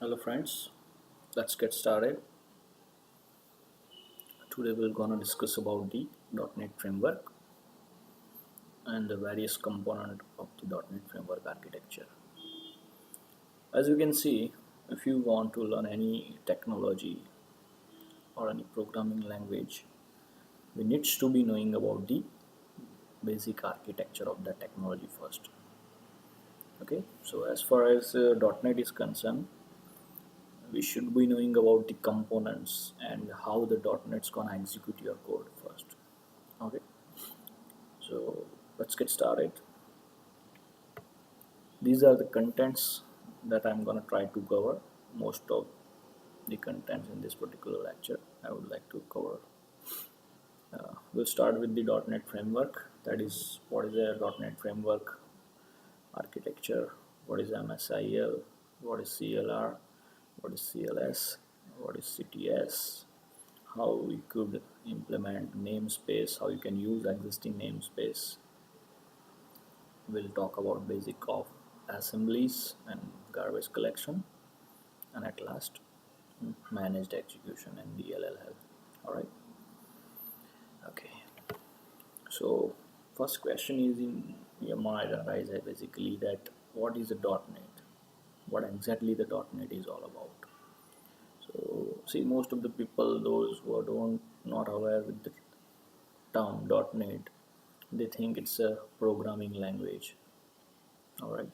Hello friends, let's get started. Today we're gonna discuss about the .NET framework and the various component of the .NET framework architecture. As you can see, if you want to learn any technology or any programming language, we need to be knowing about the basic architecture of the technology first. Okay, so as far as .NET is concerned, we should be knowing about the components and how the .NET's gonna execute your code first. Okay, so let's get started. These are the contents that I'm going to try to cover. Most of the contents in this particular lecture I would like to cover. We'll start with the .NET framework. That is, what is a .NET framework architecture, what is MSIL, what is CLR, what is CLS, what is CTS, how we could implement namespace, how you can use existing namespace. We'll talk about basic of assemblies and garbage collection, and at last managed execution and DLL help. All right. Okay. So first question is in your mind arises basically that what is a .NET? What exactly the .NET is all about? So see, most of the people, those who are don't not aware with the term .NET, they think it's a programming language. All right,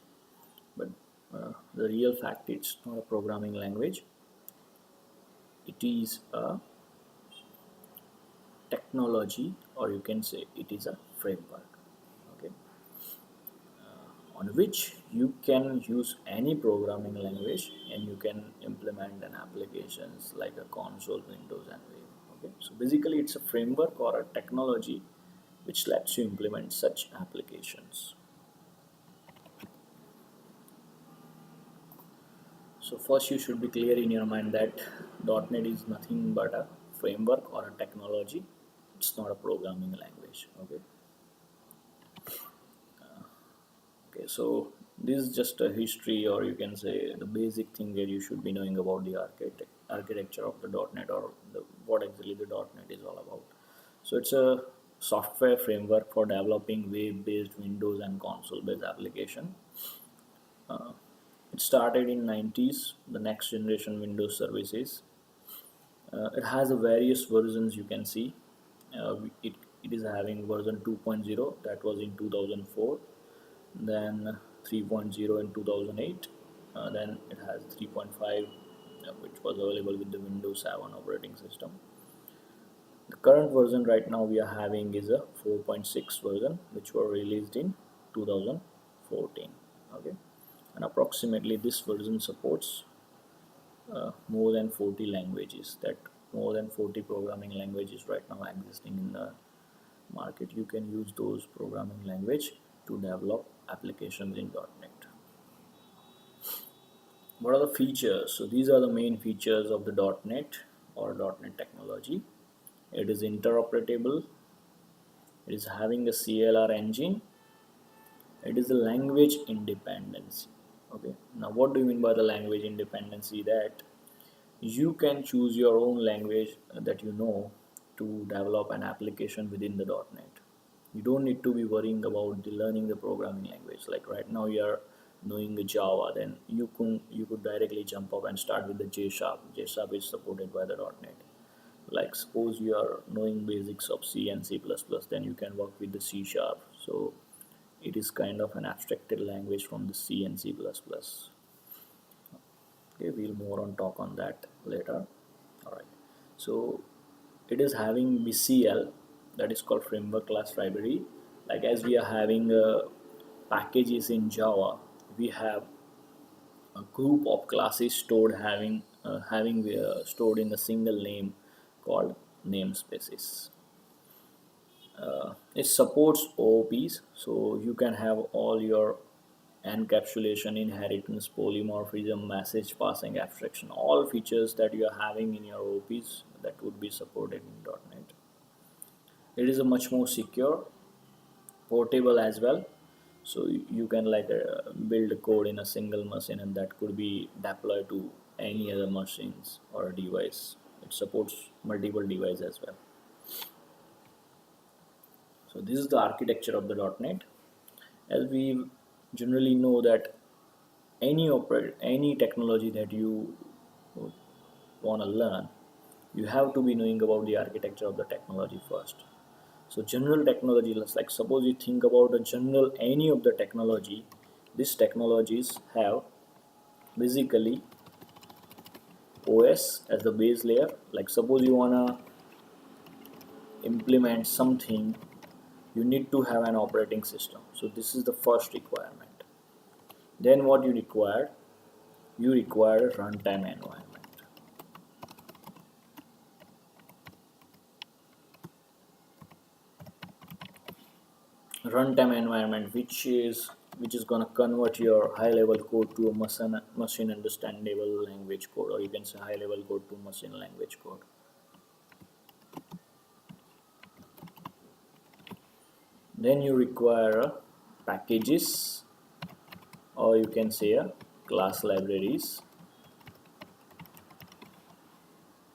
but the real fact it's not a programming language. It is a technology, or you can say it is a framework, okay, on which you can use any programming language and you can implement an applications like a console, windows and web. Okay, so basically it's a framework or a technology which lets you implement such applications. So first you should be clear in your mind that .NET is nothing but a framework or a technology. It's not a programming language. Okay. Okay, so this is just a history, or you can say the basic thing that you should be knowing about the architecture of the .NET, or what exactly the .NET is all about. So it's a software framework for developing web-based Windows and console-based application. It started in 90s, the next generation Windows services. It has a various versions you can see. It is having version 2.0 that was in 2004, then 3.0 in 2008, then it has 3.5 which was available with the Windows 7 operating system. The current version right now we are having is a 4.6 version which were released in 2014. Okay, and approximately this version supports more than 40 languages, that more than 40 programming languages right now existing in the market. You can use those programming language to develop applications in .NET. What are the features? So these are the main features of the .NET or .NET technology. It is interoperable. It is having a CLR engine. It is a language independency. Okay. Now, what do you mean by the language independency? That you can choose your own language that you know to develop an application within the .NET. You don't need to be worrying about the learning the programming language. Like right now you are knowing the Java, then you could directly jump up and start with the J Sharp. J Sharp is supported by the .NET. Like suppose you are knowing basics of C and C++, then you can work with the C Sharp. So it is kind of an abstracted language from the C and C++. Okay, we'll more on talk on that later. All right, so it is having BCL, that is called framework class library. Like as we are having packages in Java, we have a group of classes stored in a single name called namespaces. It supports OOPs, so you can have all your encapsulation, inheritance, polymorphism, message passing, abstraction, all features that you are having in your OOPs that would be supported in .NET. It is a much more secure, portable as well. So you can like build code in a single machine, and that could be deployed to any other machines or a device. It supports multiple devices as well. So this is the architecture of the .NET. As we generally know that any technology that you want to learn, you have to be knowing about the architecture of the technology first. So general technology, like suppose you think about a general any of the technology, these technologies have basically OS as the base layer. Like suppose you wanna implement something, you need to have an operating system. So this is the first requirement. Then what you require? You require a runtime environment. Runtime environment which is gonna convert your high level code to a machine understandable language code, or you can say high level code to machine language code. Then you require packages, or you can say a class libraries.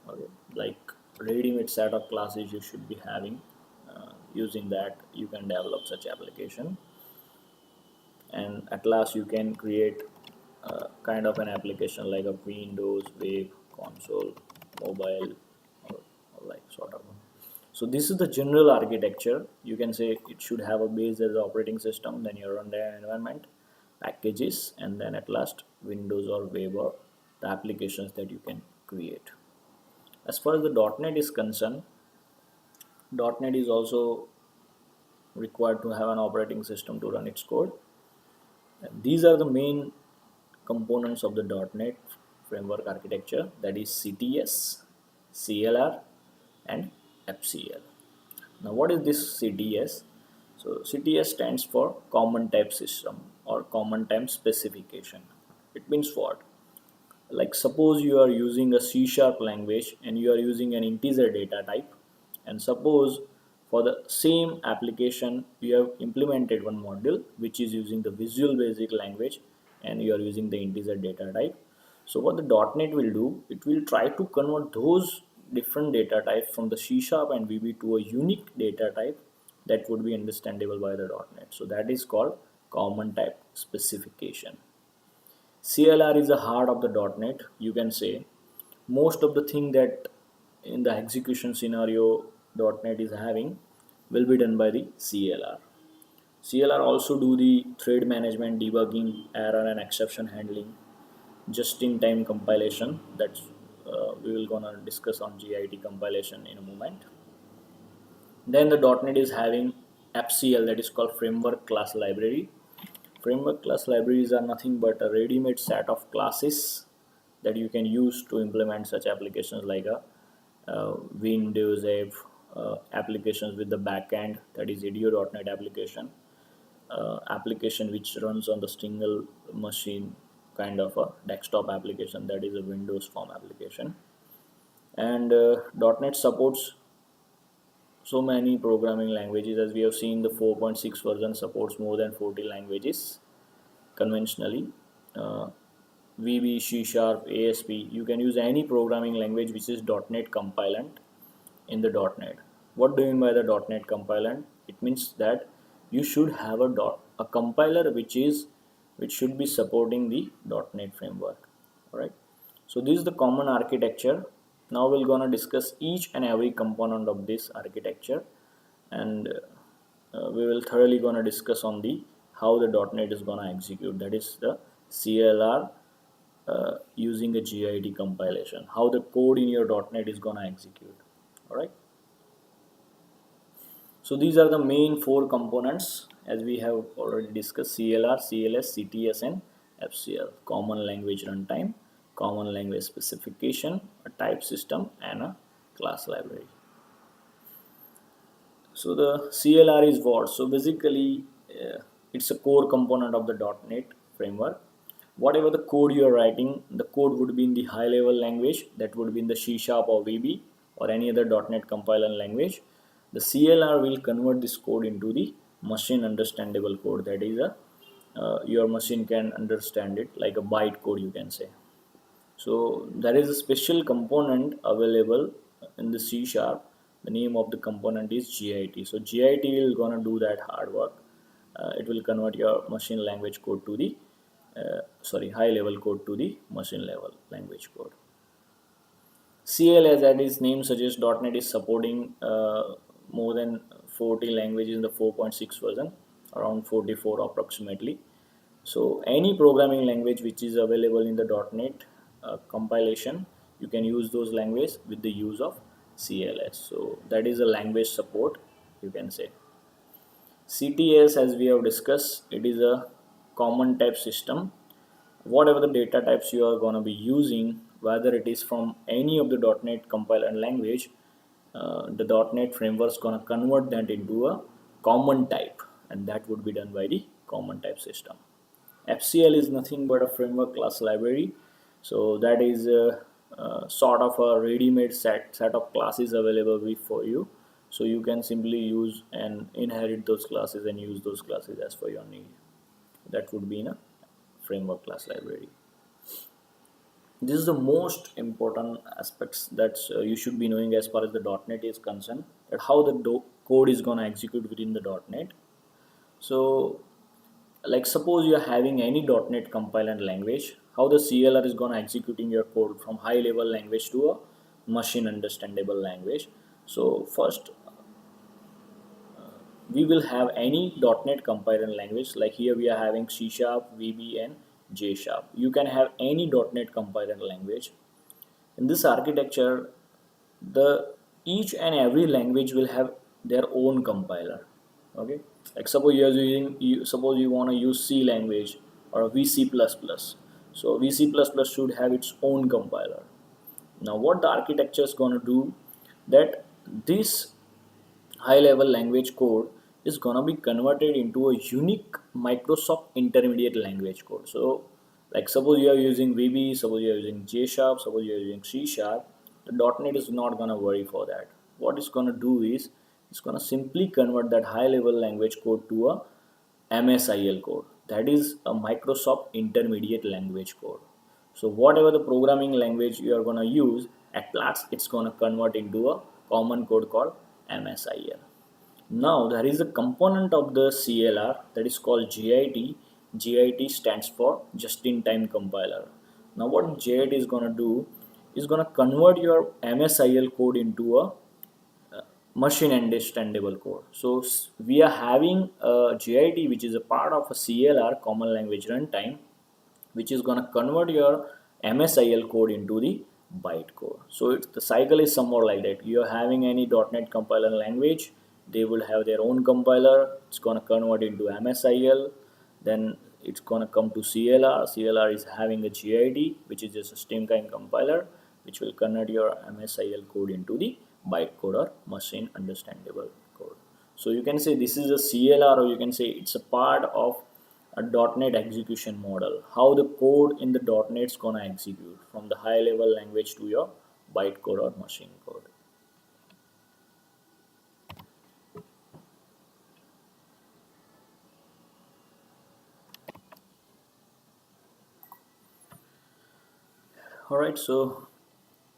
Okay, like ready-made set of classes you should be having. Using that you can develop such application, and at last you can create kind of an application like a Windows, web, console, mobile, or like sort of. So this is the general architecture. You can say it should have a base as an operating system, then your runtime environment, packages, and then at last Windows or web or the applications that you can create. As far as the .NET is concerned, .NET is also required to have an operating system to run its code. And these are the main components of the .NET framework architecture, that is CTS, CLR, and FCL. Now what is this CTS? So CTS stands for Common Type System or Common Type Specification. It means what? Like suppose you are using a C# language and you are using an integer data type, and suppose for the same application you have implemented one module which is using the Visual Basic language and you are using the integer data type. So what the .NET will do, it will try to convert those different data types from the C# and VB to a unique data type that would be understandable by the .NET. So that is called Common Type Specification. CLR is the heart of the .NET. You can say most of the thing that in the execution scenario .NET is having will be done by the CLR. CLR also do the thread management, debugging, error and exception handling, just-in-time compilation. That's we will gonna discuss on JIT compilation in a moment. Then the .NET is having FCL, that is called Framework Class Library. Framework class libraries are nothing but a ready-made set of classes that you can use to implement such applications like a Windows applications with the backend, that is IDEO.NET application, application which runs on the single machine, kind of a desktop application, that is a Windows Form application. And .NET supports so many programming languages. As we have seen, the 4.6 version supports more than 40 languages conventionally. VB, C Sharp, ASP, you can use any programming language which is .NET compliant in the .NET. What do you mean by the .NET compliant? It means that you should have a compiler which should be supporting the .NET framework. Alright. So this is the common architecture. Now we're gonna discuss each and every component of this architecture, and we will thoroughly gonna discuss on the how the .NET is gonna execute. That is the CLR using a JIT compilation. How the code in your .NET is gonna execute. All right. So these are the main four components as we have already discussed: CLR, CLS, CTS, and FCL. Common Language Runtime, Common Language Specification, a type system, and a class library. So the CLR is what? So basically it's a core component of the .NET framework. Whatever the code you are writing, the code would be in the high level language, that would be in the C# or VB or any other .NET compiler language. The CLR will convert this code into the machine understandable code, that is your machine can understand it like a byte code, you can say. So there is a special component available in the C sharp. The name of the component is GIT. So GIT will gonna do that hard work. It will convert your machine language code to the high level code to the machine level language code. CL, as that its name suggests, .NET is supporting more than 40 languages in the 4.6 version, around 44 approximately. So any programming language which is available in the .NET compilation, you can use those languages with the use of CLS. So that is a language support, you can say. CTS, as we have discussed, it is a common type system. Whatever the data types you are going to be using, whether it is from any of the .NET compiler language, the .NET framework is going to convert that into a common type, and that would be done by the common type system. FCL is nothing but a framework class library. So that is sort of a ready-made set of classes available for you. So you can simply use and inherit those classes and use those classes as per your need. That would be in a framework class library. This is the most important aspects that you should be knowing as far as the .NET is concerned, that how the code is going to execute within the .NET. So like suppose you are having any .NET compiler language, how the CLR is going to executing your code from high level language to a machine understandable language. So first we will have any .NET compiler language, like here we are having C Sharp, VB and J Sharp. You can have any .NET compiler language. In this architecture, the each and every language will have their own compiler. Okay, like suppose you are using suppose you want to use C language or VC++. So VC++ should have its own compiler. Now what the architecture is going to do, that this high level language code is going to be converted into a unique Microsoft intermediate language code. So like suppose you are using VB, suppose you are using J Sharp, suppose you are using C Sharp, the .NET is not going to worry for that. What it's going to do is it's going to simply convert that high level language code to a MSIL code, that is a Microsoft intermediate language code. So whatever the programming language you are going to use, at last it's going to convert into a common code called MSIL. Now there is a component of the CLR that is called JIT. JIT stands for just in time compiler. Now what JIT is going to do is going to convert your MSIL code into a machine understandable code. So we are having a JIT which is a part of a CLR, common language runtime, which is going to convert your MSIL code into the bytecode. So the cycle is somewhat like that. You are having any .NET compiler language, they will have their own compiler. It's going to convert into MSIL, then it's going to come to CLR. CLR is having a JIT, which is just a stream-kind compiler, which will convert your MSIL code into the bytecode or machine understandable code. So you can say this is a CLR, or you can say it's a part of a .NET execution model, how the code in the .NET is gonna execute from the high level language to your bytecode or machine code. Alright, so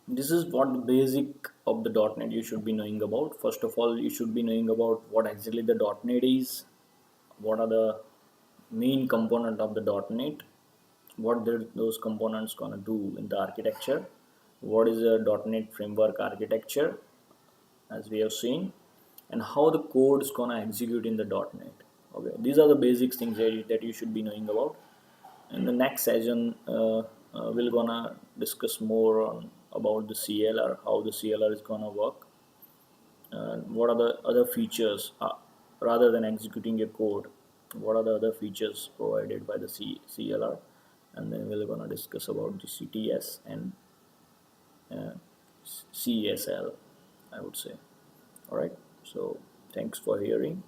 this is what the basic of the .NET you should be knowing about. First of all, you should be knowing about what exactly the .NET is, what are the main component of the .NET, what those components gonna do in the architecture, what is the .NET framework architecture as we have seen, and how the code is gonna execute in the .NET. Okay, these are the basic things that you should be knowing about. In the next session, we're gonna discuss more on about the CLR, how the CLR is gonna work, and what are the other features rather than executing a code. What are the other features provided by the CLR, and then we're gonna discuss about the CTS and uh, CSL, I would say. All right. So thanks for hearing.